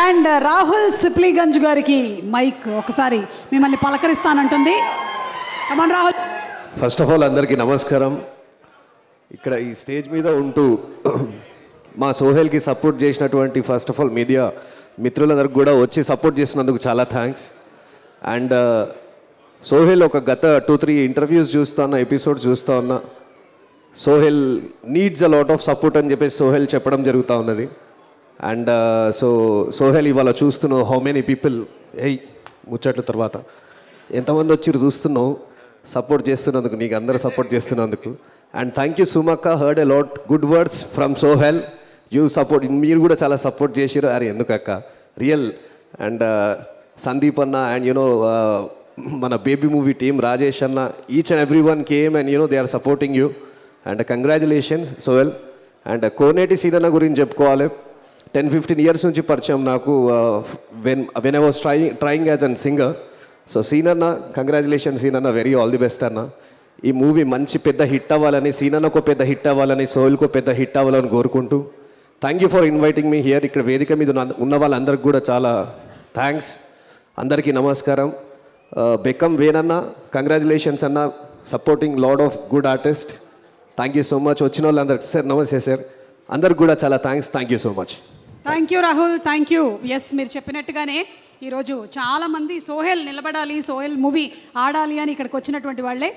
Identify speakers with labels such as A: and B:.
A: And Rahul Sipligunj గారికి mic ఒకసారి మిమ్మల్ని పలకరిస్తానంటుంది. కమాన్ రాహుల్.
B: ఫస్ట్ ఆఫ్ ఆల్ అందరికీ నమస్కారం. ఇక్కడ ఈ స్టేజ్ మీద ఉంటూ మా సోహెల్కి సపోర్ట్ చేసినటువంటి ఫస్ట్ ఆఫ్ ఆల్ మీడియా మిత్రులందరికి కూడా వచ్చి సపోర్ట్ చేసినందుకు చాలా థ్యాంక్స్. అండ్ సోహెల్ ఒక గత 2-3 ఇంటర్వ్యూస్ చూస్తా ఉన్నా, ఎపిసోడ్స్ చూస్తూ ఉన్నా. Sohel needs a lot of support అని చెప్పేసి సోహెల్ చెప్పడం జరుగుతూ ఉన్నది. అండ్ సోహెల్ ఇవాళ చూస్తున్నావు హౌ మెనీ పీపుల్ ముచ్చట్ల తర్వాత ఎంతమంది వచ్చి చూస్తున్నావు సపోర్ట్ చేస్తున్నందుకు, నీకు అందరూ సపోర్ట్ చేస్తున్నందుకు. అండ్ థ్యాంక్ యూ సుమక్క, heard a lot good words from Sohel. You support, మీరు కూడా చాలా సపోర్ట్ చేసిరు. అరే ఎందుకక్క రియల్. అండ్ సందీప్ అన్న అండ్ యూనో మన బేబీ మూవీ టీమ్ రాజేష్ అన్న, each and every one came and you know they are supporting you. And congratulations Sohel. And Koneti సీనన్న గురించి చెప్పుకోవాలి. 10-15 years నుంచి పరిచయం నాకు, when I was trying as an singer. So సీనన్న, కంగ్రాచులేషన్స్ సీనన్న, వెరీ ఆల్ ది బెస్ట్ అన్న. ఈ మూవీ మంచి పెద్ద హిట్ అవ్వాలని, సీనన్నకు పెద్ద హిట్ అవ్వాలని, సోహెల్కు పెద్ద హిట్ అవ్వాలని కోరుకుంటూ thank you for inviting me here. ఇక్కడ వేదిక మీద ఉన్న వాళ్ళందరికీ కూడా చాలా థ్యాంక్స్. అందరికీ నమస్కారం. బెక్కం వేనన్న, కంగ్రాచులేషన్స్ అన్న, supporting lot of good artist. Thank you so much. వచ్చిన వాళ్ళందరికీ సార్ నమస్తే సార్, అందరికి కూడా చాలా thanks. Thank you so much.
A: Thank you Rahul, thank you. Yes, మీరు చెప్పినట్టుగానే ఈరోజు చాలామంది సోహెల్ నిలబడాలి, సోహెల్ మూవీ ఆడాలి అని ఇక్కడికి వచ్చినటువంటి వాళ్ళే.